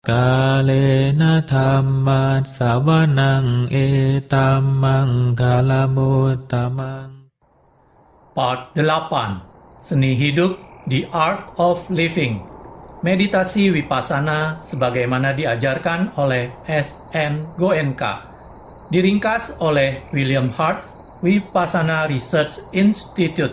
Kalena dhammat sawanang etamang kalamutamang. Part 8. Seni Hidup, The Art of Living. Meditasi Vipassana sebagaimana diajarkan oleh S.N. Goenka. Diringkas oleh William Hart, Vipassana Research Institute.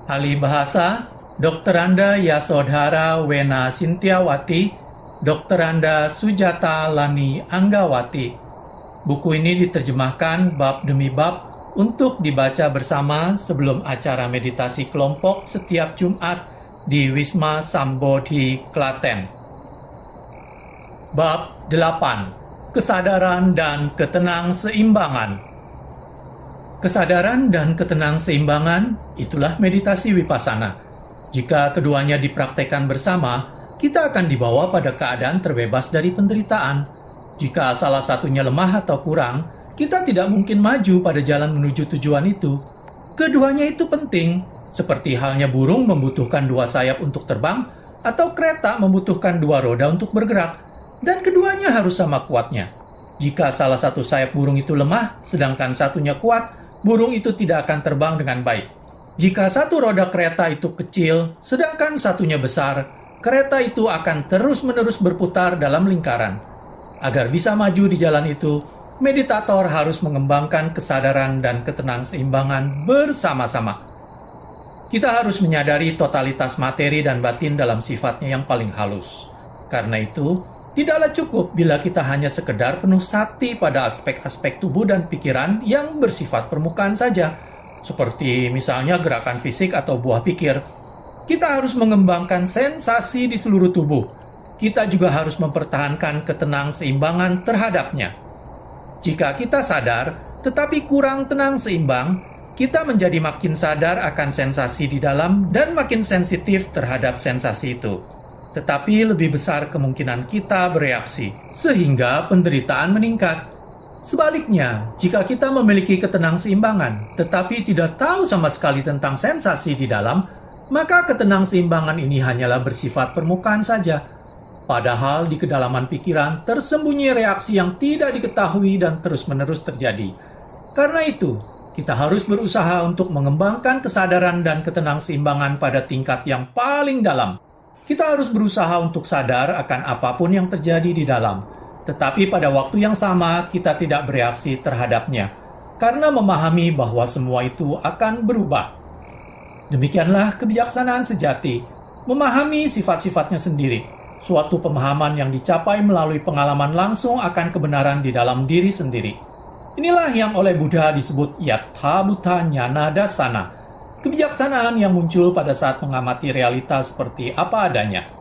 Ahli bahasa, Dr. Anda Yasodhara Wena Sintiawati, Dr. Anda Sujata Lani Anggawati. Buku ini diterjemahkan bab demi bab untuk dibaca bersama sebelum acara meditasi kelompok setiap Jumat di Wisma Sambodhi, Klaten. Bab 8. Kesadaran dan ketenangseimbangan. Kesadaran dan ketenangseimbangan, itulah meditasi Vipassana. Jika keduanya dipraktekkan bersama, kita akan dibawa pada keadaan terbebas dari penderitaan. Jika salah satunya lemah atau kurang, kita tidak mungkin maju pada jalan menuju tujuan itu. Keduanya itu penting, seperti halnya burung membutuhkan dua sayap untuk terbang, atau kereta membutuhkan dua roda untuk bergerak, dan keduanya harus sama kuatnya. Jika salah satu sayap burung itu lemah, sedangkan satunya kuat, burung itu tidak akan terbang dengan baik. Jika satu roda kereta itu kecil, sedangkan satunya besar, kereta itu akan terus-menerus berputar dalam lingkaran. Agar bisa maju di jalan itu, meditator harus mengembangkan kesadaran dan ketenangseimbangan bersama-sama. Kita harus menyadari totalitas materi dan batin dalam sifatnya yang paling halus. Karena itu, tidaklah cukup bila kita hanya sekedar penuh sati pada aspek-aspek tubuh dan pikiran yang bersifat permukaan saja, seperti misalnya gerakan fisik atau buah pikir. Kita harus mengembangkan sensasi di seluruh tubuh. Kita juga harus mempertahankan ketenangseimbangan terhadapnya. Jika kita sadar, tetapi kurang tenang seimbang, kita menjadi makin sadar akan sensasi di dalam dan makin sensitif terhadap sensasi itu. Tetapi lebih besar kemungkinan kita bereaksi, sehingga penderitaan meningkat. Sebaliknya, jika kita memiliki ketenangseimbangan, tetapi tidak tahu sama sekali tentang sensasi di dalam, maka ketenangseimbangan ini hanyalah bersifat permukaan saja. Padahal di kedalaman pikiran tersembunyi reaksi yang tidak diketahui dan terus-menerus terjadi. Karena itu, kita harus berusaha untuk mengembangkan kesadaran dan ketenangseimbangan pada tingkat yang paling dalam. Kita harus berusaha untuk sadar akan apapun yang terjadi di dalam. Tetapi pada waktu yang sama, kita tidak bereaksi terhadapnya. Karena memahami bahwa semua itu akan berubah. Demikianlah kebijaksanaan sejati, memahami sifat-sifatnya sendiri, suatu pemahaman yang dicapai melalui pengalaman langsung akan kebenaran di dalam diri sendiri. Inilah yang oleh Buddha disebut Yatha Bhuta Jnana Dassana, kebijaksanaan yang muncul pada saat mengamati realitas seperti apa adanya.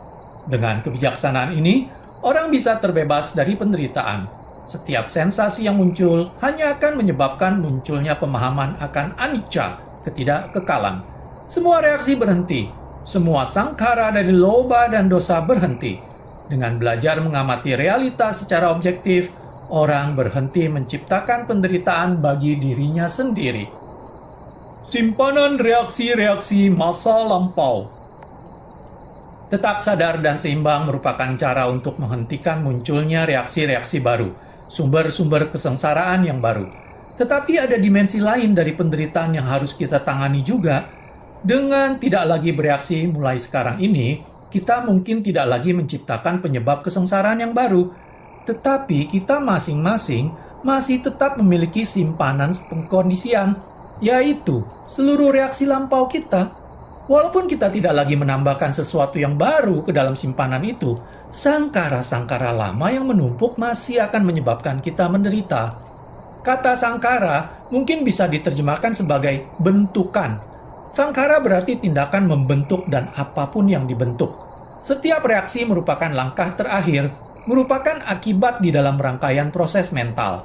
Dengan kebijaksanaan ini, orang bisa terbebas dari penderitaan. Setiap sensasi yang muncul hanya akan menyebabkan munculnya pemahaman akan anicca, ketidakkekalan. Semua reaksi berhenti, semua sangkara dari loba dan dosa berhenti. Dengan belajar mengamati realitas secara objektif, orang berhenti menciptakan penderitaan bagi dirinya sendiri. Simpanan reaksi-reaksi masa lampau. Tetap sadar dan seimbang merupakan cara untuk menghentikan munculnya reaksi-reaksi baru, sumber-sumber kesengsaraan yang baru. Tetapi ada dimensi lain dari penderitaan yang harus kita tangani juga. Dengan tidak lagi bereaksi mulai sekarang ini, kita mungkin tidak lagi menciptakan penyebab kesengsaraan yang baru. Tetapi kita masing-masing masih tetap memiliki simpanan pengkondisian, yaitu seluruh reaksi lampau kita. Walaupun kita tidak lagi menambahkan sesuatu yang baru ke dalam simpanan itu, sangkara-sangkara lama yang menumpuk masih akan menyebabkan kita menderita. Kata sangkara mungkin bisa diterjemahkan sebagai bentukan. Sangkara berarti tindakan membentuk dan apapun yang dibentuk. Setiap reaksi merupakan langkah terakhir, merupakan akibat di dalam rangkaian proses mental.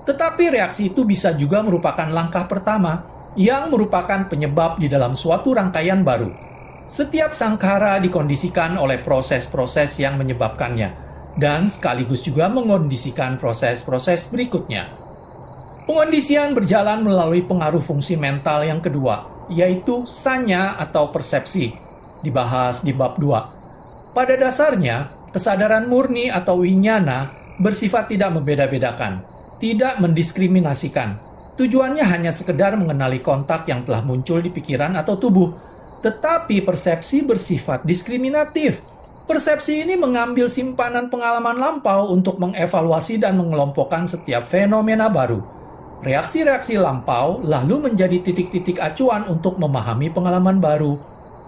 Tetapi reaksi itu bisa juga merupakan langkah pertama, yang merupakan penyebab di dalam suatu rangkaian baru. Setiap sangkara dikondisikan oleh proses-proses yang menyebabkannya, dan sekaligus juga mengondisikan proses-proses berikutnya. Pengondisian berjalan melalui pengaruh fungsi mental yang kedua, yaitu sanya atau persepsi, dibahas di bab 2. Pada dasarnya, Kesadaran murni atau winyana bersifat tidak membeda-bedakan, tidak mendiskriminasikan. Tujuannya hanya sekedar mengenali kontak yang telah muncul di pikiran atau tubuh. Tetapi persepsi bersifat diskriminatif. Persepsi ini mengambil simpanan pengalaman lampau untuk mengevaluasi dan mengelompokkan setiap fenomena baru. Reaksi-reaksi lampau lalu menjadi titik-titik acuan untuk memahami pengalaman baru.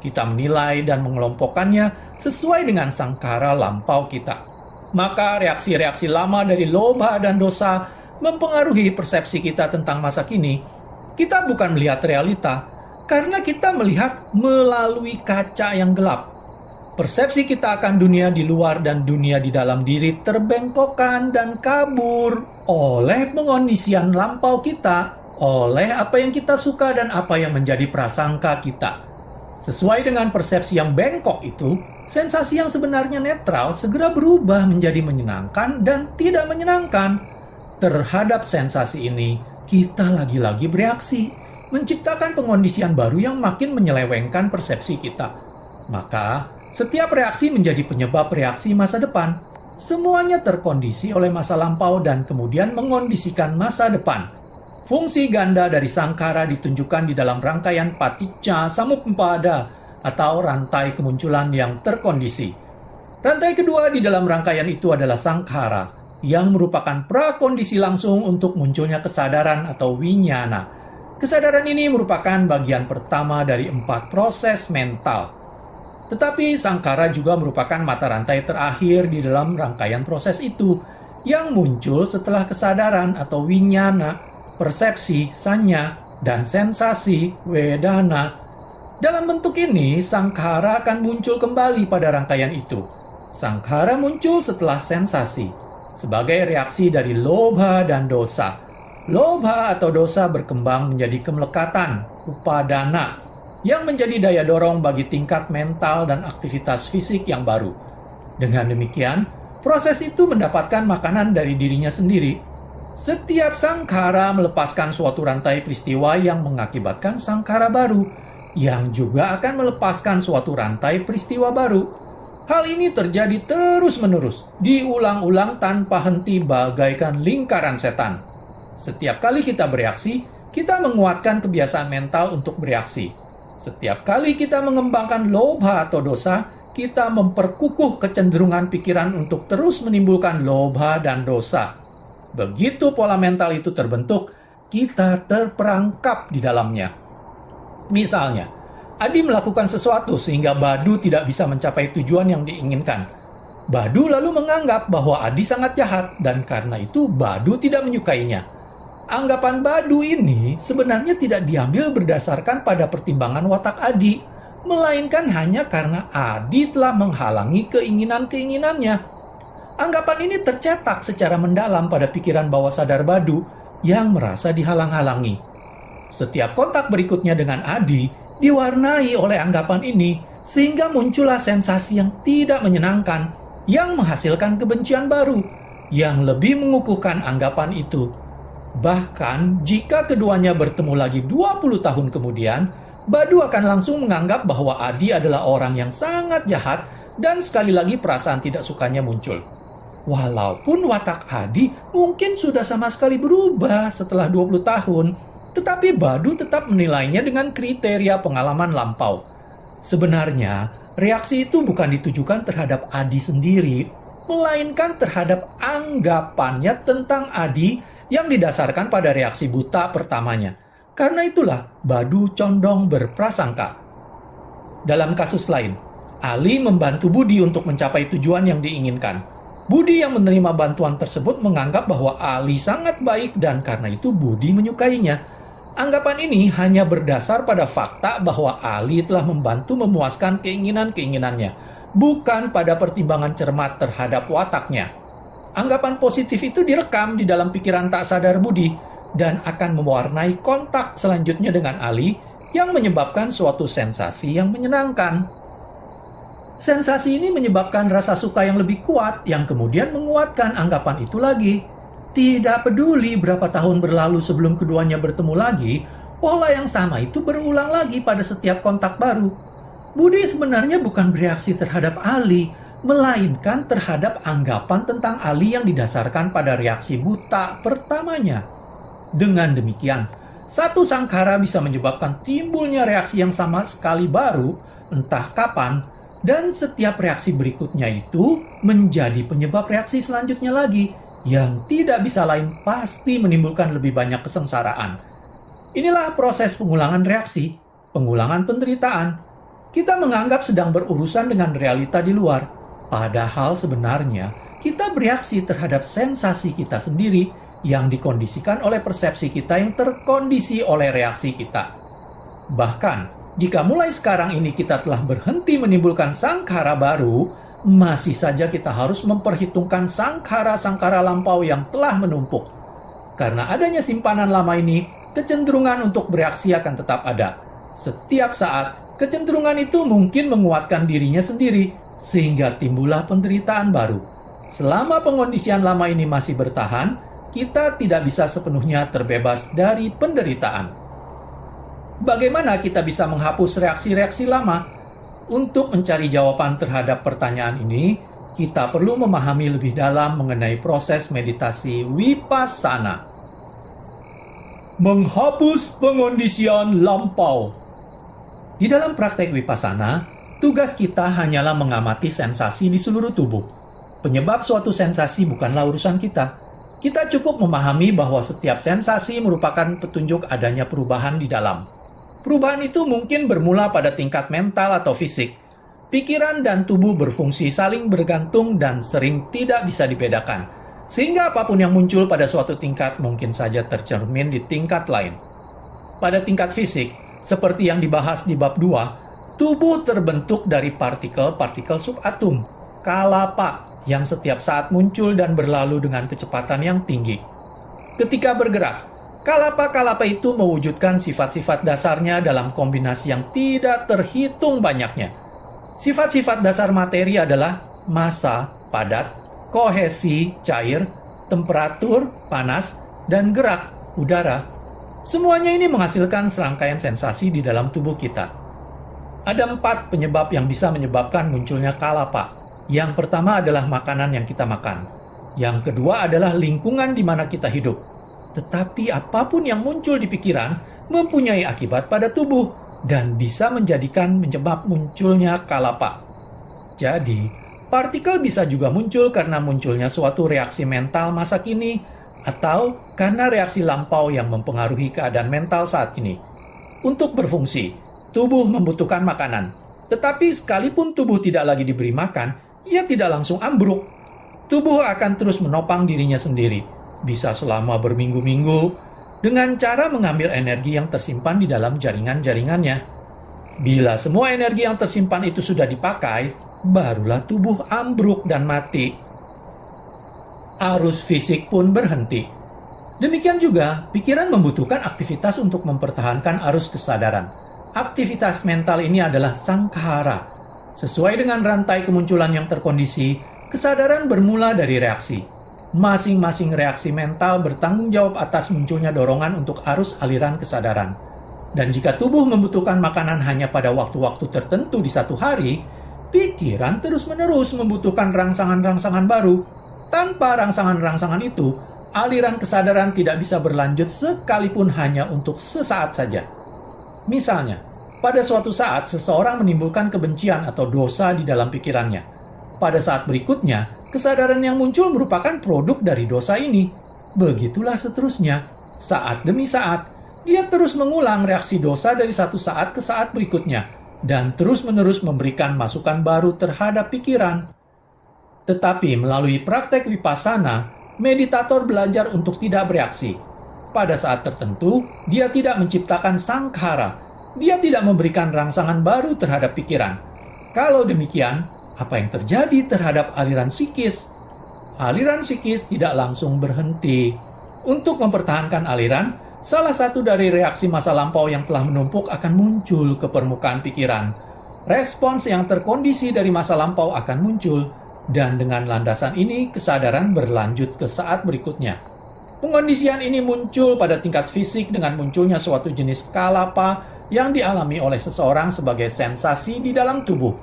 Kita menilai dan mengelompokkannya sesuai dengan sangkara lampau kita. Maka reaksi-reaksi lama dari lobha dan dosa mempengaruhi persepsi kita tentang masa kini. Kita bukan melihat realita, karena kita melihat melalui kaca yang gelap. Persepsi kita akan dunia di luar dan dunia di dalam diri terbengkokkan dan kabur oleh pengondisian lampau kita, oleh apa yang kita suka dan apa yang menjadi prasangka kita. Sesuai dengan persepsi yang bengkok itu, sensasi yang sebenarnya netral segera berubah menjadi menyenangkan dan tidak menyenangkan. Terhadap sensasi ini, kita lagi-lagi bereaksi, menciptakan pengondisian baru yang makin menyelewengkan persepsi kita. Maka, setiap reaksi menjadi penyebab reaksi masa depan. Semuanya terkondisi oleh masa lampau dan kemudian mengondisikan masa depan. Fungsi ganda dari sangkara ditunjukkan di dalam rangkaian paticca samuppada atau rantai kemunculan yang terkondisi. Rantai kedua di dalam rangkaian itu adalah sangkara, yang merupakan prakondisi langsung untuk munculnya kesadaran atau winyana. Kesadaran ini merupakan bagian pertama dari 4 proses mental. Tetapi sangkara juga merupakan mata rantai terakhir di dalam rangkaian proses itu, yang muncul setelah kesadaran atau winyana, persepsi, sanya, dan sensasi, wedana. Dalam bentuk ini, sangkara akan muncul kembali pada rangkaian itu. Sangkara muncul setelah sensasi, sebagai reaksi dari lobha dan dosa. Lobha atau dosa berkembang menjadi kemelekatan, upadana, yang menjadi daya dorong bagi tingkat mental dan aktivitas fisik yang baru. Dengan demikian, proses itu mendapatkan makanan dari dirinya sendiri. Setiap sangkara melepaskan suatu rantai peristiwa yang mengakibatkan sangkara baru, yang juga akan melepaskan suatu rantai peristiwa baru. Hal ini terjadi terus-menerus, diulang-ulang tanpa henti bagaikan lingkaran setan. Setiap kali kita bereaksi, kita menguatkan kebiasaan mental untuk bereaksi. Setiap kali kita mengembangkan lobha atau dosa, kita memperkukuh kecenderungan pikiran untuk terus menimbulkan lobha dan dosa. Begitu pola mental itu terbentuk, kita terperangkap di dalamnya. Misalnya, Adi melakukan sesuatu sehingga Badu tidak bisa mencapai tujuan yang diinginkan. Badu lalu menganggap bahwa Adi sangat jahat dan karena itu Badu tidak menyukainya. Anggapan Badu ini sebenarnya tidak diambil berdasarkan pada pertimbangan watak Adi, melainkan hanya karena Adi telah menghalangi keinginan-keinginannya. Anggapan ini tercetak secara mendalam pada pikiran bawah sadar Badu yang merasa dihalang-halangi. Setiap kontak berikutnya dengan Adi diwarnai oleh anggapan ini, sehingga muncullah sensasi yang tidak menyenangkan, yang menghasilkan kebencian baru, yang lebih mengukuhkan anggapan itu. Bahkan, jika keduanya bertemu lagi 20 tahun kemudian, Badu akan langsung menganggap bahwa Adi adalah orang yang sangat jahat dan sekali lagi perasaan tidak sukanya muncul. Walaupun watak Adi mungkin sudah sama sekali berubah setelah 20 tahun, tetapi Badu tetap menilainya dengan kriteria pengalaman lampau. Sebenarnya, reaksi itu bukan ditujukan terhadap Adi sendiri, melainkan terhadap anggapannya tentang Adi yang didasarkan pada reaksi buta pertamanya. Karena itulah Badu condong berprasangka. Dalam kasus lain, Ali membantu Budi untuk mencapai tujuan yang diinginkan. Budi yang menerima bantuan tersebut menganggap bahwa Ali sangat baik dan karena itu Budi menyukainya. Anggapan ini hanya berdasar pada fakta bahwa Ali telah membantu memuaskan keinginan-keinginannya, bukan pada pertimbangan cermat terhadap wataknya. Anggapan positif itu direkam di dalam pikiran tak sadar Budi dan akan mewarnai kontak selanjutnya dengan Ali yang menyebabkan suatu sensasi yang menyenangkan. Sensasi ini menyebabkan rasa suka yang lebih kuat yang kemudian menguatkan anggapan itu lagi. Tidak peduli berapa tahun berlalu sebelum keduanya bertemu lagi, pola yang sama itu berulang lagi pada setiap kontak baru. Budi sebenarnya bukan bereaksi terhadap Ali, melainkan terhadap anggapan tentang Ali yang didasarkan pada reaksi buta pertamanya. Dengan demikian, satu sangkara bisa menyebabkan timbulnya reaksi yang sama sekali baru, entah kapan, dan setiap reaksi berikutnya itu menjadi penyebab reaksi selanjutnya lagi, yang tidak bisa lain pasti menimbulkan lebih banyak kesengsaraan. Inilah proses pengulangan reaksi, pengulangan penderitaan. Kita menganggap sedang berurusan dengan realita di luar, padahal sebenarnya kita bereaksi terhadap sensasi kita sendiri yang dikondisikan oleh persepsi kita yang terkondisi oleh reaksi kita. Bahkan, jika mulai sekarang ini kita telah berhenti menimbulkan sangkara baru, masih saja kita harus memperhitungkan sangkara-sangkara lampau yang telah menumpuk. Karena adanya simpanan lama ini, kecenderungan untuk bereaksi akan tetap ada. Setiap saat, kecenderungan itu mungkin menguatkan dirinya sendiri, sehingga timbullah penderitaan baru. Selama pengondisian lama ini masih bertahan, kita tidak bisa sepenuhnya terbebas dari penderitaan. Bagaimana kita bisa menghapus reaksi-reaksi lama? Untuk mencari jawaban terhadap pertanyaan ini, kita perlu memahami lebih dalam mengenai proses meditasi Vipassana. Menghapus pengondisian lampau. Di dalam praktek Vipassana, tugas kita hanyalah mengamati sensasi di seluruh tubuh. Penyebab suatu sensasi bukanlah urusan kita. Kita cukup memahami bahwa setiap sensasi merupakan petunjuk adanya perubahan di dalam. Perubahan itu mungkin bermula pada tingkat mental atau fisik. Pikiran dan tubuh berfungsi saling bergantung dan sering tidak bisa dibedakan. Sehingga apapun yang muncul pada suatu tingkat mungkin saja tercermin di tingkat lain. Pada tingkat fisik, seperti yang dibahas di bab 2, tubuh terbentuk dari partikel-partikel subatom, kalapa, yang setiap saat muncul dan berlalu dengan kecepatan yang tinggi. Ketika bergerak, kalapa-kalapa itu mewujudkan sifat-sifat dasarnya dalam kombinasi yang tidak terhitung banyaknya. Sifat-sifat dasar materi adalah massa, padat, kohesi, cair, temperatur, panas, dan gerak, udara. Semuanya ini menghasilkan serangkaian sensasi di dalam tubuh kita. Ada 4 penyebab yang bisa menyebabkan munculnya kalapa. Yang pertama adalah makanan yang kita makan. Yang kedua adalah lingkungan di mana kita hidup. Tetapi apapun yang muncul di pikiran mempunyai akibat pada tubuh dan bisa menjadikan menyebab munculnya kalapa. Jadi, partikel bisa juga muncul karena munculnya suatu reaksi mental masa kini atau karena reaksi lampau yang mempengaruhi keadaan mental saat ini. Untuk berfungsi, tubuh membutuhkan makanan. Tetapi sekalipun tubuh tidak lagi diberi makan, ia tidak langsung ambruk. Tubuh akan terus menopang dirinya sendiri, bisa selama berminggu-minggu, dengan cara mengambil energi yang tersimpan di dalam jaringan-jaringannya. Bila semua energi yang tersimpan itu sudah dipakai, barulah tubuh ambruk dan mati. Arus fisik pun berhenti. Demikian juga, pikiran membutuhkan aktivitas untuk mempertahankan arus kesadaran. Aktivitas mental ini adalah sangkara. Sesuai dengan rantai kemunculan yang terkondisi, kesadaran bermula dari reaksi. Masing-masing reaksi mental bertanggung jawab atas munculnya dorongan untuk arus aliran kesadaran. Dan jika tubuh membutuhkan makanan hanya pada waktu-waktu tertentu di satu hari, pikiran terus-menerus membutuhkan rangsangan-rangsangan baru. Tanpa rangsangan-rangsangan itu, aliran kesadaran tidak bisa berlanjut sekalipun hanya untuk sesaat saja. Misalnya, pada suatu saat seseorang menimbulkan kebencian atau dosa di dalam pikirannya. Pada saat berikutnya, kesadaran yang muncul merupakan produk dari dosa ini. Begitulah seterusnya. Saat demi saat, dia terus mengulang reaksi dosa dari satu saat ke saat berikutnya, dan terus-menerus memberikan masukan baru terhadap pikiran. Tetapi melalui praktek Vipassana, meditator belajar untuk tidak bereaksi. Pada saat tertentu, dia tidak menciptakan sangkara. Dia tidak memberikan rangsangan baru terhadap pikiran. Kalau demikian, apa yang terjadi terhadap aliran psikis? Aliran psikis tidak langsung berhenti. Untuk mempertahankan aliran, salah satu dari reaksi masa lampau yang telah menumpuk akan muncul ke permukaan pikiran. Respons yang terkondisi dari masa lampau akan muncul, dan dengan landasan ini kesadaran berlanjut ke saat berikutnya. Pengondisian ini muncul pada tingkat fisik dengan munculnya suatu jenis kalapa yang dialami oleh seseorang sebagai sensasi di dalam tubuh.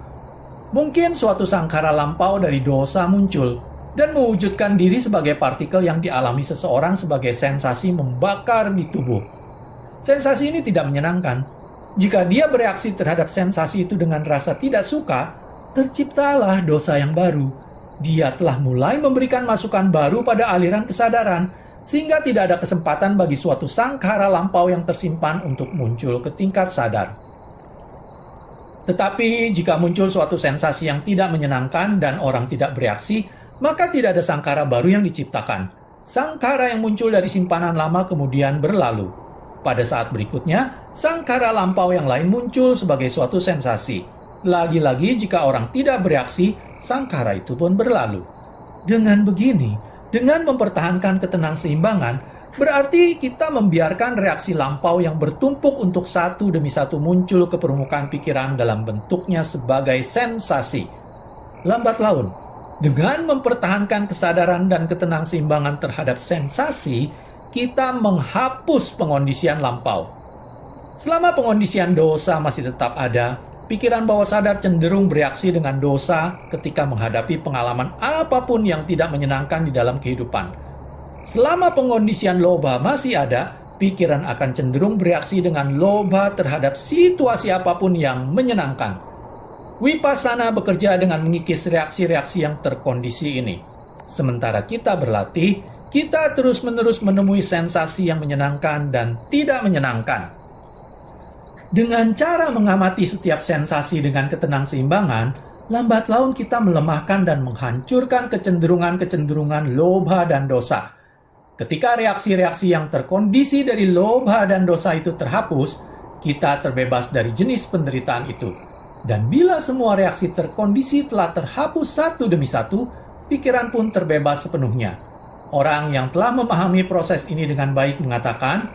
Mungkin suatu sangkara lampau dari dosa muncul dan mewujudkan diri sebagai partikel yang dialami seseorang sebagai sensasi membakar di tubuh. Sensasi ini tidak menyenangkan. Jika dia bereaksi terhadap sensasi itu dengan rasa tidak suka, terciptalah dosa yang baru. Dia telah mulai memberikan masukan baru pada aliran kesadaran, sehingga tidak ada kesempatan bagi suatu sangkara lampau yang tersimpan untuk muncul ke tingkat sadar. Tetapi jika muncul suatu sensasi yang tidak menyenangkan dan orang tidak bereaksi, maka tidak ada sangkara baru yang diciptakan. Sangkara yang muncul dari simpanan lama kemudian berlalu. Pada saat berikutnya, sangkara lampau yang lain muncul sebagai suatu sensasi. Lagi-lagi jika orang tidak bereaksi, sangkara itu pun berlalu. Dengan begini, dengan mempertahankan ketenangseimbangan, berarti kita membiarkan reaksi lampau yang bertumpuk untuk satu demi satu muncul ke permukaan pikiran dalam bentuknya sebagai sensasi. Lambat laun, dengan mempertahankan kesadaran dan ketenangseimbangan terhadap sensasi, kita menghapus pengondisian lampau. Selama pengondisian dosa masih tetap ada, pikiran bawah sadar cenderung bereaksi dengan dosa ketika menghadapi pengalaman apapun yang tidak menyenangkan di dalam kehidupan. Selama pengondisian loba masih ada, pikiran akan cenderung bereaksi dengan loba terhadap situasi apapun yang menyenangkan. Vipassana bekerja dengan mengikis reaksi-reaksi yang terkondisi ini. Sementara kita berlatih, kita terus-menerus menemui sensasi yang menyenangkan dan tidak menyenangkan. Dengan cara mengamati setiap sensasi dengan ketenangseimbangan, lambat laun kita melemahkan dan menghancurkan kecenderungan-kecenderungan loba dan dosa. Ketika reaksi-reaksi yang terkondisi dari loba dan dosa itu terhapus, kita terbebas dari jenis penderitaan itu. Dan bila semua reaksi terkondisi telah terhapus satu demi satu, pikiran pun terbebas sepenuhnya. Orang yang telah memahami proses ini dengan baik mengatakan,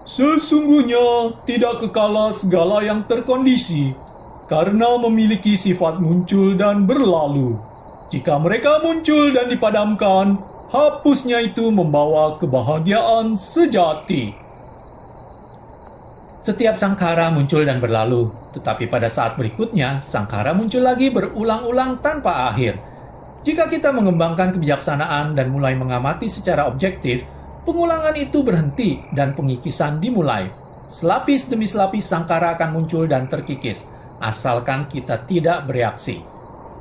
sesungguhnya tidak kekal segala yang terkondisi, karena memiliki sifat muncul dan berlalu. Jika mereka muncul dan dipadamkan, hapusnya itu membawa kebahagiaan sejati. Setiap sangkara muncul dan berlalu, tetapi pada saat berikutnya, sangkara muncul lagi berulang-ulang tanpa akhir. Jika kita mengembangkan kebijaksanaan dan mulai mengamati secara objektif, pengulangan itu berhenti dan pengikisan dimulai. Selapis demi selapis sangkara akan muncul dan terkikis, asalkan kita tidak bereaksi.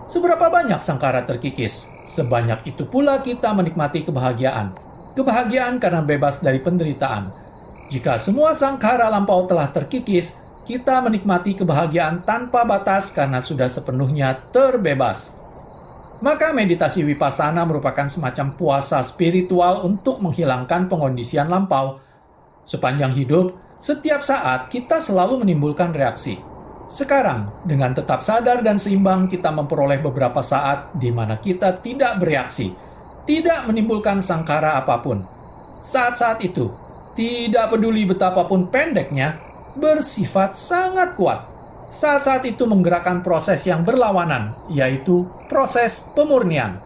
Seberapa banyak sangkara terkikis, sebanyak itu pula kita menikmati kebahagiaan. Kebahagiaan karena bebas dari penderitaan. Jika semua sangkara lampau telah terkikis, kita menikmati kebahagiaan tanpa batas karena sudah sepenuhnya terbebas. Maka meditasi Vipassana merupakan semacam puasa spiritual untuk menghilangkan pengondisian lampau. Sepanjang hidup, setiap saat kita selalu menimbulkan reaksi. Sekarang, dengan tetap sadar dan seimbang, kita memperoleh beberapa saat di mana kita tidak bereaksi, tidak menimbulkan sangkara apapun. Saat-saat itu, tidak peduli betapapun pendeknya, bersifat sangat kuat. Saat-saat itu menggerakkan proses yang berlawanan, yaitu proses pemurnian.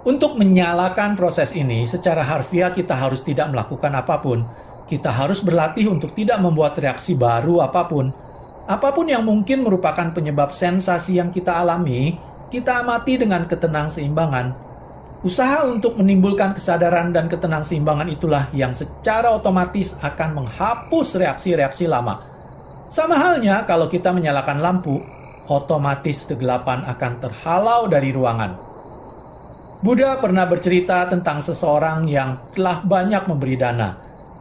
Untuk menyalakan proses ini, secara harfiah kita harus tidak melakukan apapun. Kita harus berlatih untuk tidak membuat reaksi baru apapun. Apapun yang mungkin merupakan penyebab sensasi yang kita alami, kita amati dengan ketenangseimbangan. Usaha untuk menimbulkan kesadaran dan ketenangseimbangan itulah yang secara otomatis akan menghapus reaksi-reaksi lama. Sama halnya kalau kita menyalakan lampu, otomatis kegelapan akan terhalau dari ruangan. Buddha pernah bercerita tentang seseorang yang telah banyak memberi dana.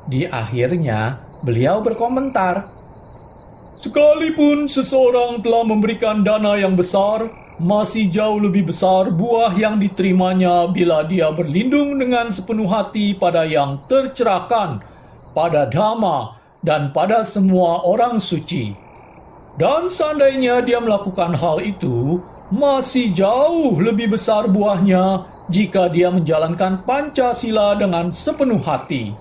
Di akhirnya, beliau berkomentar, sekalipun seseorang telah memberikan dana yang besar, masih jauh lebih besar buah yang diterimanya bila dia berlindung dengan sepenuh hati pada yang tercerahkan, pada Dhamma, dan pada semua orang suci. Dan seandainya dia melakukan hal itu, masih jauh lebih besar buahnya jika dia menjalankan Pancasila dengan sepenuh hati.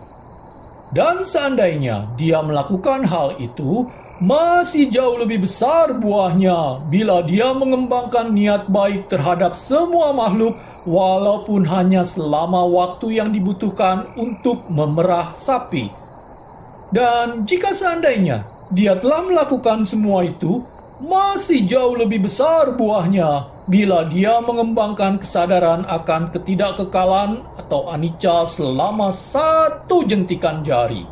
Dan seandainya dia melakukan hal itu, masih jauh lebih besar buahnya bila dia mengembangkan niat baik terhadap semua makhluk walaupun hanya selama waktu yang dibutuhkan untuk memerah sapi. Dan jika seandainya dia telah melakukan semua itu, masih jauh lebih besar buahnya bila dia mengembangkan kesadaran akan ketidakkekalan atau anicca selama satu jentikan jari.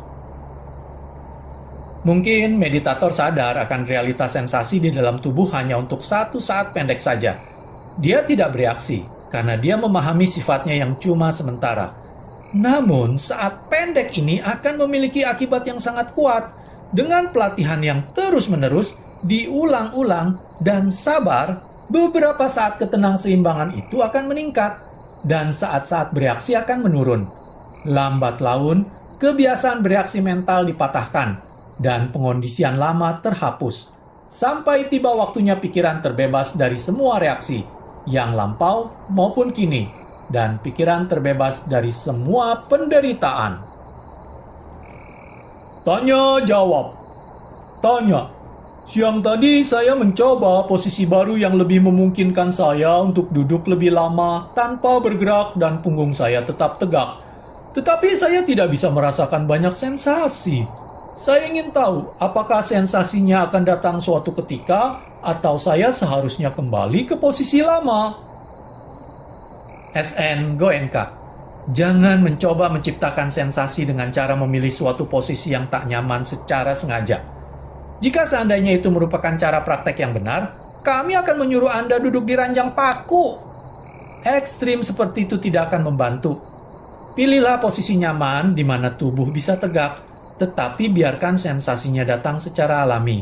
Mungkin meditator sadar akan realitas sensasi di dalam tubuh hanya untuk satu saat pendek saja. Dia tidak bereaksi karena dia memahami sifatnya yang cuma sementara. Namun, saat pendek ini akan memiliki akibat yang sangat kuat. Dengan pelatihan yang terus-menerus, diulang-ulang, dan sabar, beberapa saat ketenang-seimbangan itu akan meningkat, dan saat-saat bereaksi akan menurun. Lambat laun, kebiasaan bereaksi mental dipatahkan, dan pengondisian lama terhapus. Sampai tiba waktunya pikiran terbebas dari semua reaksi, yang lampau maupun kini, dan pikiran terbebas dari semua penderitaan. Tanya jawab. Tanya. Siang tadi saya mencoba posisi baru yang lebih memungkinkan saya untuk duduk lebih lama tanpa bergerak dan punggung saya tetap tegak. Tetapi saya tidak bisa merasakan banyak sensasi. Saya ingin tahu apakah sensasinya akan datang suatu ketika atau saya seharusnya kembali ke posisi lama. SN Goenka. Jangan mencoba menciptakan sensasi dengan cara memilih suatu posisi yang tak nyaman secara sengaja. Jika seandainya itu merupakan cara praktek yang benar, kami akan menyuruh Anda duduk di ranjang paku. Ekstrim seperti itu tidak akan membantu. Pilihlah posisi nyaman di mana tubuh bisa tegak, tetapi biarkan sensasinya datang secara alami.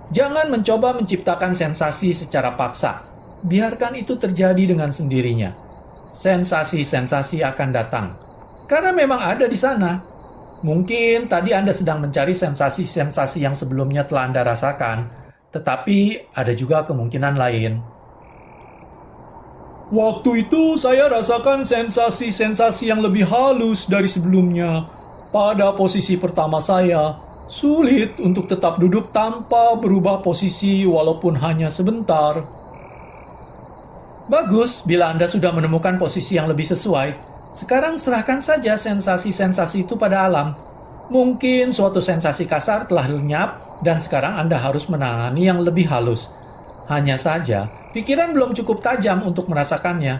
Jangan mencoba menciptakan sensasi secara paksa. Biarkan itu terjadi dengan sendirinya. Sensasi-sensasi akan datang. Karena memang ada di sana. Mungkin tadi Anda sedang mencari sensasi-sensasi yang sebelumnya telah Anda rasakan, tetapi ada juga kemungkinan lain. Waktu itu saya rasakan sensasi-sensasi yang lebih halus dari sebelumnya. Pada posisi pertama saya, sulit untuk tetap duduk tanpa berubah posisi walaupun hanya sebentar. Bagus, bila Anda sudah menemukan posisi yang lebih sesuai. Sekarang serahkan saja sensasi-sensasi itu pada alam. Mungkin suatu sensasi kasar telah lenyap dan sekarang Anda harus menangani yang lebih halus. Hanya saja, pikiran belum cukup tajam untuk merasakannya.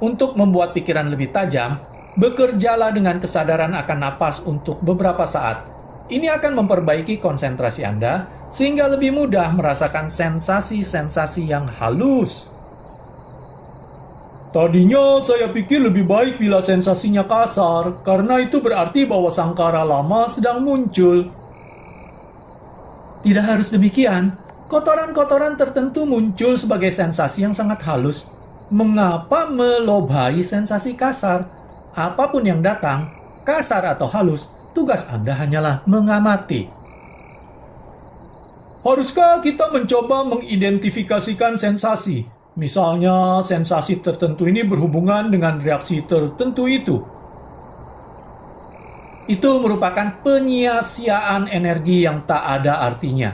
Untuk membuat pikiran lebih tajam, bekerjalah dengan kesadaran akan napas untuk beberapa saat. Ini akan memperbaiki konsentrasi Anda sehingga lebih mudah merasakan sensasi-sensasi yang halus. Tadinya saya pikir lebih baik bila sensasinya kasar, karena itu berarti bahwa sangkara lama sedang muncul. Tidak harus demikian. Kotoran-kotoran tertentu muncul sebagai sensasi yang sangat halus. Mengapa melobai sensasi kasar? Apapun yang datang, kasar atau halus, tugas Anda hanyalah mengamati. Haruskah kita mencoba mengidentifikasikan sensasi? Misalnya, sensasi tertentu ini berhubungan dengan reaksi tertentu itu. Itu merupakan penyia-siaan energi yang tak ada artinya.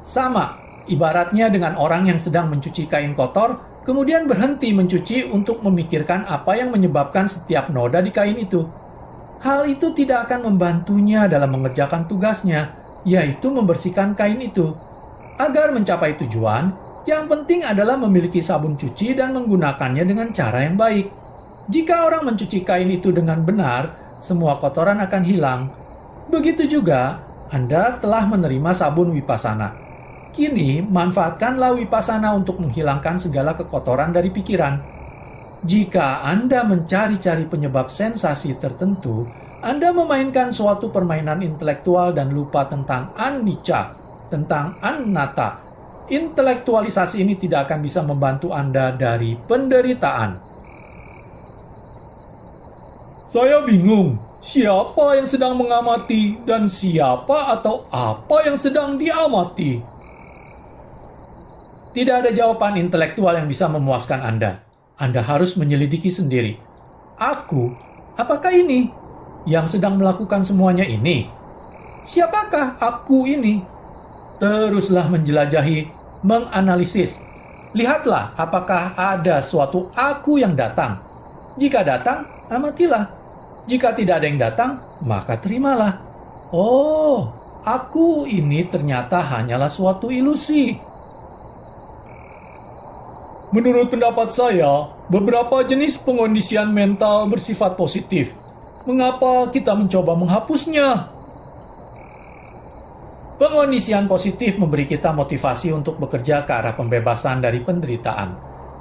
Sama, ibaratnya dengan orang yang sedang mencuci kain kotor, kemudian berhenti mencuci untuk memikirkan apa yang menyebabkan setiap noda di kain itu. Hal itu tidak akan membantunya dalam mengerjakan tugasnya, yaitu membersihkan kain itu. Agar mencapai tujuan, yang penting adalah memiliki sabun cuci dan menggunakannya dengan cara yang baik. Jika orang mencuci kain itu dengan benar, semua kotoran akan hilang. Begitu juga, Anda telah menerima sabun Vipassana. Kini, manfaatkanlah Vipassana untuk menghilangkan segala kekotoran dari pikiran. Jika Anda mencari-cari penyebab sensasi tertentu, Anda memainkan suatu permainan intelektual dan lupa tentang anicca, tentang anatta. Intelektualisasi ini tidak akan bisa membantu Anda dari penderitaan. Saya bingung, siapa yang sedang mengamati dan siapa atau apa yang sedang diamati? Tidak ada jawaban intelektual yang bisa memuaskan Anda. Anda harus menyelidiki sendiri. Aku, apakah ini? Yang sedang melakukan semuanya ini? Siapakah aku ini? Teruslah menjelajahi, menganalisis. Lihatlah apakah ada suatu aku yang datang. Jika datang, amatilah. Jika tidak ada yang datang, maka terimalah. Oh, aku ini ternyata hanyalah suatu ilusi. Menurut pendapat saya, beberapa jenis pengondisian mental bersifat positif. Mengapa kita mencoba menghapusnya? Pengondisian positif memberi kita motivasi untuk bekerja ke arah pembebasan dari penderitaan.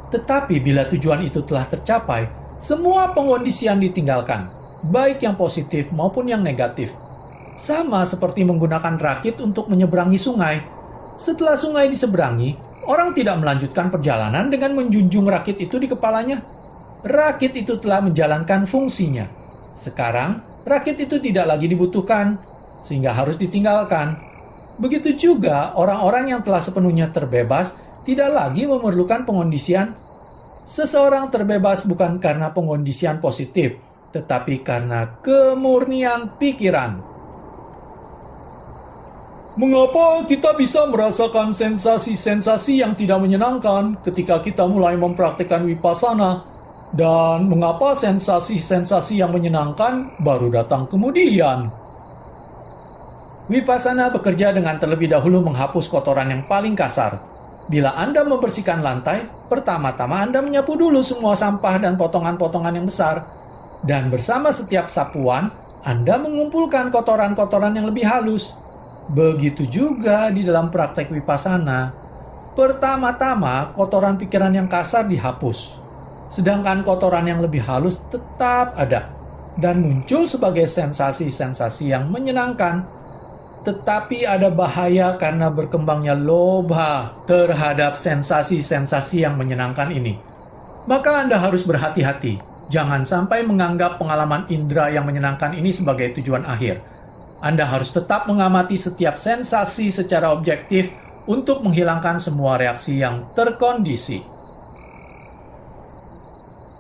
Tetapi bila tujuan itu telah tercapai, semua pengondisian ditinggalkan, baik yang positif maupun yang negatif. Sama seperti menggunakan rakit untuk menyeberangi sungai. Setelah sungai diseberangi, orang tidak melanjutkan perjalanan dengan menjunjung rakit itu di kepalanya. Rakit itu telah menjalankan fungsinya. Sekarang, rakit itu tidak lagi dibutuhkan, sehingga harus ditinggalkan. Begitu juga orang-orang yang telah sepenuhnya terbebas tidak lagi memerlukan pengondisian. Seseorang terbebas bukan karena pengondisian positif, tetapi karena kemurnian pikiran. Mengapa kita bisa merasakan sensasi-sensasi yang tidak menyenangkan ketika kita mulai mempraktikkan Vipassana? Dan mengapa sensasi-sensasi yang menyenangkan baru datang kemudian? Vipassana bekerja dengan terlebih dahulu menghapus kotoran yang paling kasar. Bila Anda membersihkan lantai, pertama-tama Anda menyapu dulu semua sampah dan potongan-potongan yang besar. Dan bersama setiap sapuan, Anda mengumpulkan kotoran-kotoran yang lebih halus. Begitu juga di dalam praktek Vipassana. Pertama-tama, kotoran pikiran yang kasar dihapus. Sedangkan kotoran yang lebih halus tetap ada. Dan muncul sebagai sensasi-sensasi yang menyenangkan. Tetapi ada bahaya karena berkembangnya lobha terhadap sensasi-sensasi yang menyenangkan ini. Maka Anda harus berhati-hati. Jangan sampai menganggap pengalaman indera yang menyenangkan ini sebagai tujuan akhir. Anda harus tetap mengamati setiap sensasi secara objektif untuk menghilangkan semua reaksi yang terkondisi.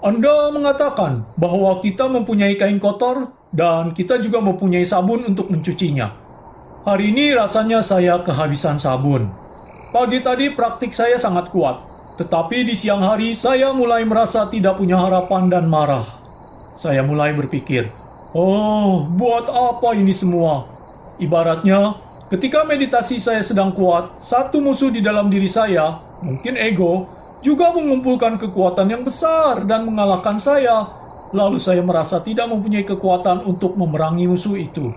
Anda mengatakan bahwa kita mempunyai kain kotor dan kita juga mempunyai sabun untuk mencucinya. Hari ini rasanya saya kehabisan sabun. Pagi tadi praktik saya sangat kuat, tetapi di siang hari saya mulai merasa tidak punya harapan dan marah. Saya mulai berpikir, oh, buat apa ini semua? Ibaratnya, ketika meditasi saya sedang kuat, satu musuh di dalam diri saya, mungkin ego, juga mengumpulkan kekuatan yang besar dan mengalahkan saya. Lalu saya merasa tidak mempunyai kekuatan untuk memerangi musuh itu.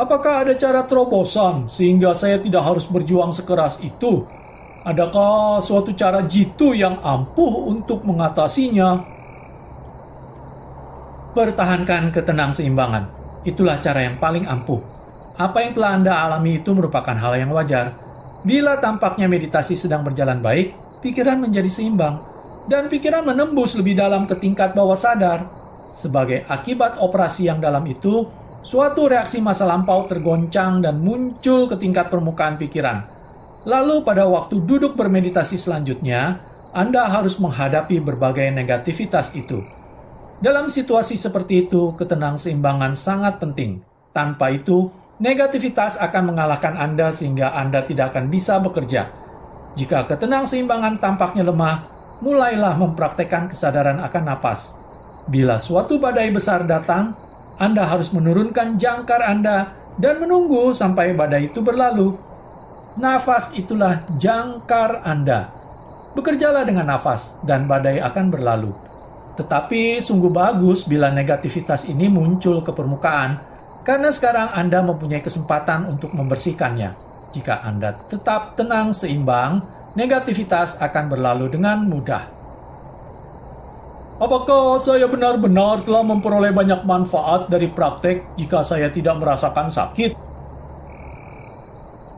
Apakah ada cara terobosan sehingga saya tidak harus berjuang sekeras itu? Adakah suatu cara jitu yang ampuh untuk mengatasinya? Pertahankan ketenangseimbangan. Itulah cara yang paling ampuh. Apa yang telah Anda alami itu merupakan hal yang wajar. Bila tampaknya meditasi sedang berjalan baik, pikiran menjadi seimbang, dan pikiran menembus lebih dalam ke tingkat bawah sadar. Sebagai akibat operasi yang dalam itu, suatu reaksi masa lampau tergoncang dan muncul ke tingkat permukaan pikiran. Lalu pada waktu duduk bermeditasi selanjutnya, Anda harus menghadapi berbagai negativitas itu. Dalam situasi seperti itu, ketenangseimbangan sangat penting. Tanpa itu, negativitas akan mengalahkan Anda sehingga Anda tidak akan bisa bekerja. Jika ketenangseimbangan tampaknya lemah, mulailah mempraktekkan kesadaran akan napas. Bila suatu badai besar datang, Anda harus menurunkan jangkar Anda dan menunggu sampai badai itu berlalu. Nafas itulah jangkar Anda. Bekerjalah dengan nafas dan badai akan berlalu. Tetapi sungguh bagus bila negativitas ini muncul ke permukaan, karena sekarang Anda mempunyai kesempatan untuk membersihkannya. Jika Anda tetap tenang seimbang, negativitas akan berlalu dengan mudah. Apakah saya benar-benar telah memperoleh banyak manfaat dari praktek jika saya tidak merasakan sakit?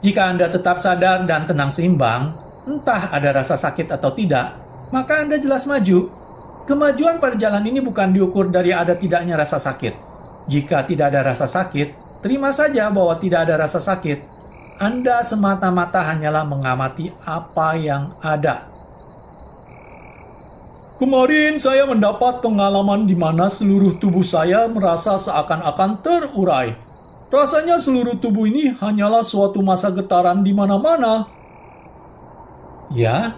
Jika Anda tetap sadar dan tenang seimbang, entah ada rasa sakit atau tidak, maka Anda jelas maju. Kemajuan pada jalan ini bukan diukur dari ada tidaknya rasa sakit. Jika tidak ada rasa sakit, terima saja bahwa tidak ada rasa sakit. Anda semata-mata hanyalah mengamati apa yang ada. Kemarin saya mendapat pengalaman di mana seluruh tubuh saya merasa seakan-akan terurai. Rasanya seluruh tubuh ini hanyalah suatu masa getaran di mana-mana. Ya?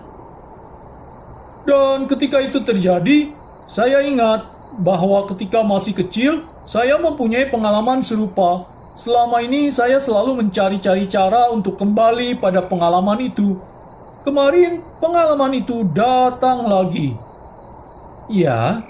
Dan ketika itu terjadi, saya ingat bahwa ketika masih kecil, saya mempunyai pengalaman serupa. Selama ini saya selalu mencari-cari cara untuk kembali pada pengalaman itu. Kemarin pengalaman itu datang lagi. Ya,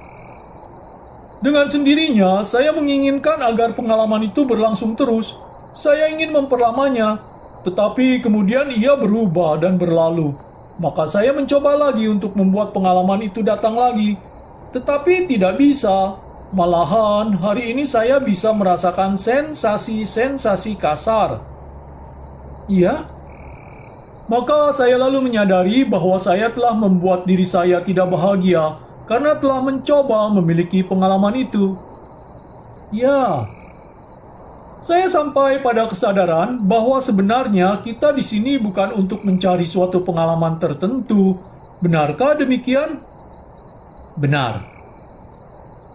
dengan sendirinya saya menginginkan agar pengalaman itu berlangsung terus. Saya ingin memperlamanya, tetapi kemudian ia berubah dan berlalu. Maka saya mencoba lagi untuk membuat pengalaman itu datang lagi. Tetapi tidak bisa. Malahan hari ini saya bisa merasakan sensasi-sensasi kasar. Iya? Maka saya lalu menyadari bahwa saya telah membuat diri saya tidak bahagia karena telah mencoba memiliki pengalaman itu. Ya, saya sampai pada kesadaran bahwa sebenarnya kita di sini bukan untuk mencari suatu pengalaman tertentu. Benarkah demikian? Benar.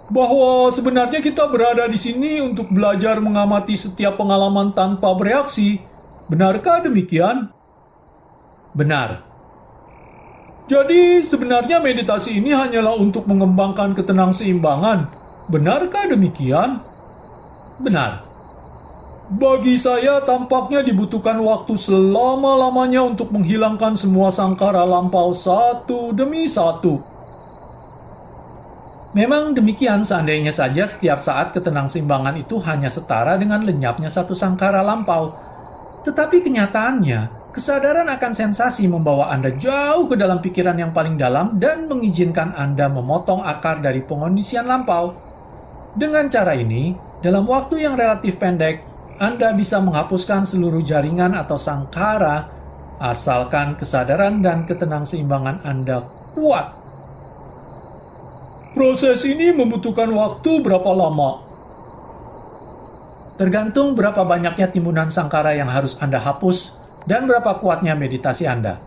Bahwa sebenarnya kita berada di sini untuk belajar mengamati setiap pengalaman tanpa bereaksi. Benarkah demikian? Benar. Jadi sebenarnya meditasi ini hanyalah untuk mengembangkan ketenangseimbangan. Benarkah demikian? Benar. Bagi saya tampaknya dibutuhkan waktu selama-lamanya untuk menghilangkan semua sangkara lampau satu demi satu. Memang demikian seandainya saja setiap saat ketenangseimbangan itu hanya setara dengan lenyapnya satu sangkara lampau. Tetapi kenyataannya, kesadaran akan sensasi membawa Anda jauh ke dalam pikiran yang paling dalam dan mengizinkan Anda memotong akar dari pengondisian lampau. Dengan cara ini, dalam waktu yang relatif pendek, Anda bisa menghapuskan seluruh jaringan atau sangkara, asalkan kesadaran dan ketenangseimbangan Anda kuat. Proses ini membutuhkan waktu berapa lama? Tergantung berapa banyaknya timbunan sangkara yang harus Anda hapus dan berapa kuatnya meditasi Anda.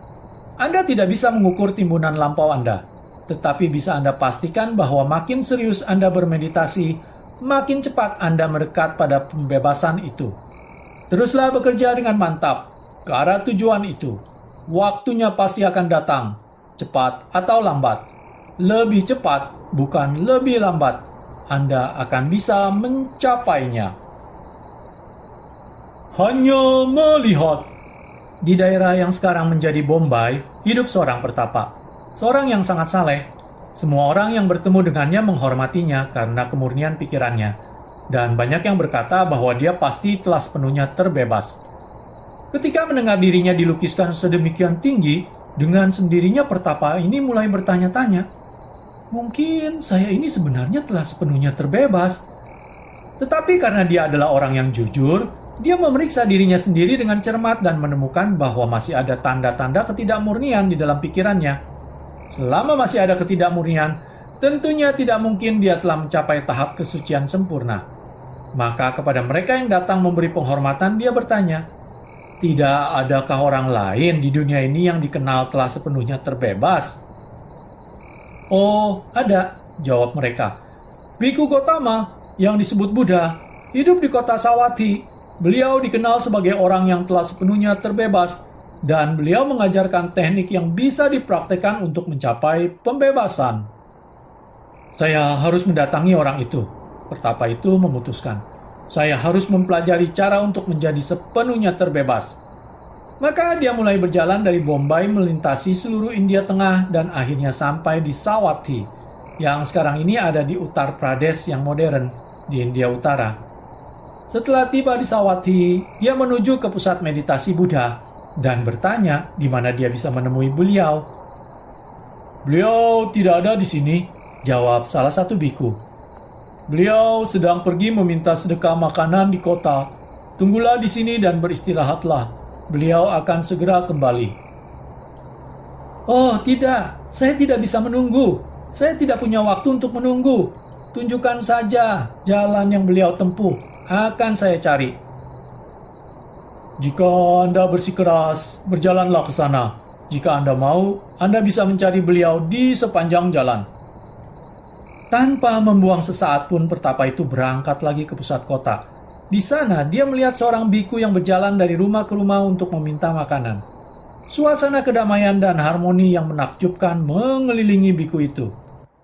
Anda tidak bisa mengukur timbunan lampau Anda, tetapi bisa Anda pastikan bahwa makin serius Anda bermeditasi, makin cepat Anda mendekat pada pembebasan itu. Teruslah bekerja dengan mantap ke arah tujuan itu. Waktunya pasti akan datang, cepat atau lambat. Lebih cepat, bukan lebih lambat. Anda akan bisa mencapainya. Hanya melihat. Di daerah yang sekarang menjadi Bombay, hidup seorang pertapa. Seorang yang sangat saleh. Semua orang yang bertemu dengannya menghormatinya karena kemurnian pikirannya. Dan banyak yang berkata bahwa dia pasti telah sepenuhnya terbebas. Ketika mendengar dirinya dilukiskan sedemikian tinggi, dengan sendirinya pertapa ini mulai bertanya-tanya, mungkin saya ini sebenarnya telah sepenuhnya terbebas. Tetapi karena dia adalah orang yang jujur, dia memeriksa dirinya sendiri dengan cermat dan menemukan bahwa masih ada tanda-tanda ketidakmurnian di dalam pikirannya. Selama masih ada ketidakmurnian, tentunya tidak mungkin dia telah mencapai tahap kesucian sempurna. Maka kepada mereka yang datang memberi penghormatan, dia bertanya, tidak adakah orang lain di dunia ini yang dikenal telah sepenuhnya terbebas? Oh, ada, jawab mereka. Biku Gotama, yang disebut Buddha, hidup di kota Sawathi. Beliau dikenal sebagai orang yang telah sepenuhnya terbebas, dan beliau mengajarkan teknik yang bisa dipraktekkan untuk mencapai pembebasan. Saya harus mendatangi orang itu. Pertapa itu memutuskan. Saya harus mempelajari cara untuk menjadi sepenuhnya terbebas. Maka dia mulai berjalan dari Bombay melintasi seluruh India Tengah dan akhirnya sampai di Sawathi, yang sekarang ini ada di Uttar Pradesh yang modern, di India Utara. Setelah tiba di Sawathi, dia menuju ke pusat meditasi Buddha dan bertanya di mana dia bisa menemui beliau. Beliau tidak ada di sini, jawab salah satu biku. Beliau sedang pergi meminta sedekah makanan di kota. Tunggulah di sini dan beristirahatlah. Beliau akan segera kembali. Oh tidak, saya tidak bisa menunggu. Saya tidak punya waktu untuk menunggu. Tunjukkan saja jalan yang beliau tempuh. Akan saya cari. Jika Anda bersikeras, berjalanlah ke sana. Jika Anda mau, Anda bisa mencari beliau di sepanjang jalan. Tanpa membuang sesaat pun pertapa itu berangkat lagi ke pusat kota. Di sana, dia melihat seorang biku yang berjalan dari rumah ke rumah untuk meminta makanan. Suasana kedamaian dan harmoni yang menakjubkan mengelilingi biku itu.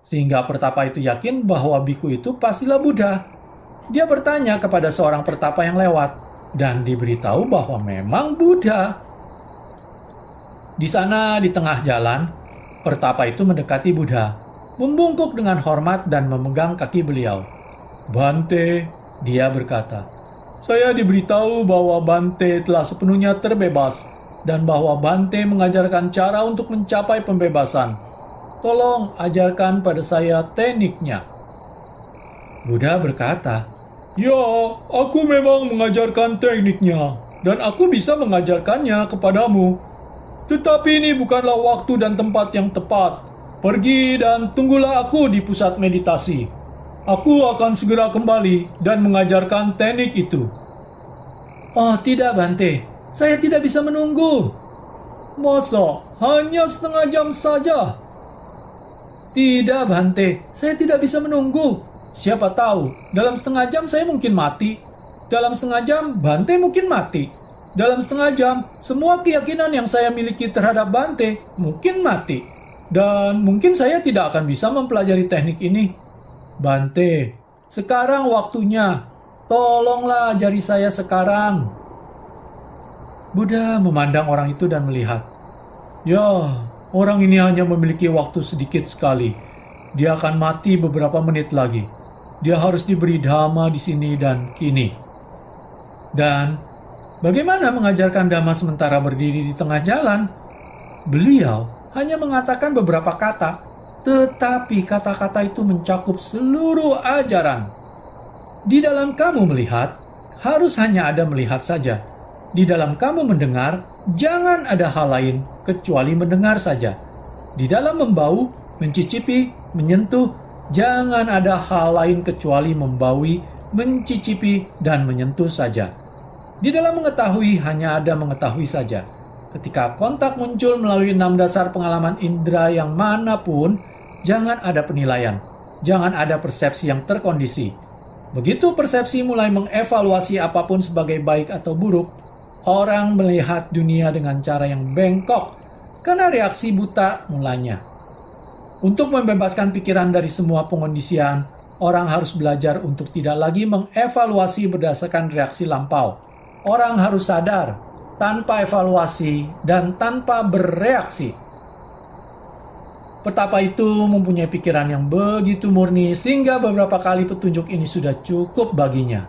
Sehingga pertapa itu yakin bahwa biku itu pastilah Buddha. Dia bertanya kepada seorang pertapa yang lewat, dan diberitahu bahwa memang Buddha. Di sana di tengah jalan, pertapa itu mendekati Buddha, membungkuk dengan hormat dan memegang kaki beliau. "Bante," dia berkata, "saya diberitahu bahwa Bante telah sepenuhnya terbebas dan bahwa Bante mengajarkan cara untuk mencapai pembebasan. Tolong ajarkan pada saya tekniknya." Buddha berkata, "Ya, aku memang mengajarkan tekniknya, dan aku bisa mengajarkannya kepadamu. Tetapi ini bukanlah waktu dan tempat yang tepat. Pergi dan tunggulah aku di pusat meditasi. Aku akan segera kembali dan mengajarkan teknik itu." "Oh tidak, Bante, saya tidak bisa menunggu." "Masa hanya setengah jam saja?" "Tidak, Bante, saya tidak bisa menunggu. Siapa tahu, dalam setengah jam saya mungkin mati. Dalam setengah jam, Bante mungkin mati. Dalam setengah jam, semua keyakinan yang saya miliki terhadap Bante mungkin mati. Dan mungkin saya tidak akan bisa mempelajari teknik ini. Bante, sekarang waktunya. Tolonglah ajari saya sekarang." Buddha memandang orang itu dan melihat, "Ya, orang ini hanya memiliki waktu sedikit sekali. Dia akan mati beberapa menit lagi. Dia harus diberi dhamma di sini dan kini. Dan bagaimana mengajarkan dhamma sementara berdiri di tengah jalan?" Beliau hanya mengatakan beberapa kata, tetapi kata-kata itu mencakup seluruh ajaran. Di dalam kamu melihat, harus hanya ada melihat saja. Di dalam kamu mendengar, jangan ada hal lain kecuali mendengar saja. Di dalam membau, mencicipi, menyentuh, jangan ada hal lain kecuali membaui, mencicipi, dan menyentuh saja. Di dalam mengetahui, hanya ada mengetahui saja. Ketika kontak muncul melalui 6 dasar pengalaman indera yang manapun, jangan ada penilaian, jangan ada persepsi yang terkondisi. Begitu persepsi mulai mengevaluasi apapun sebagai baik atau buruk, orang melihat dunia dengan cara yang bengkok, karena reaksi buta mulanya. Untuk membebaskan pikiran dari semua pengondisian, orang harus belajar untuk tidak lagi mengevaluasi berdasarkan reaksi lampau. Orang harus sadar, tanpa evaluasi dan tanpa bereaksi. Pertapa itu mempunyai pikiran yang begitu murni sehingga beberapa kali petunjuk ini sudah cukup baginya.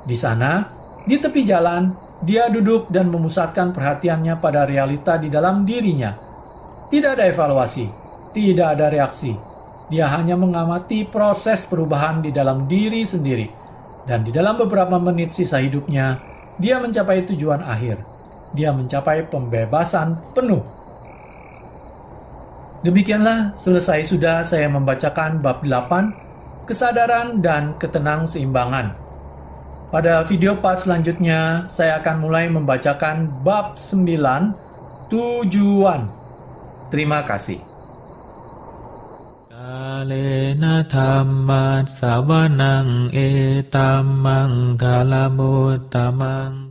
Di sana, di tepi jalan, dia duduk dan memusatkan perhatiannya pada realita di dalam dirinya. Tidak ada evaluasi, tidak ada reaksi. Dia hanya mengamati proses perubahan di dalam diri sendiri. Dan di dalam beberapa menit sisa hidupnya, dia mencapai tujuan akhir. Dia mencapai pembebasan penuh. Demikianlah selesai sudah saya membacakan bab 8, kesadaran dan ketenang-seimbangan. Pada video part selanjutnya, saya akan mulai membacakan bab 9, tujuan. Terima kasih. Kalena dhamma savanang etamang kalamutamang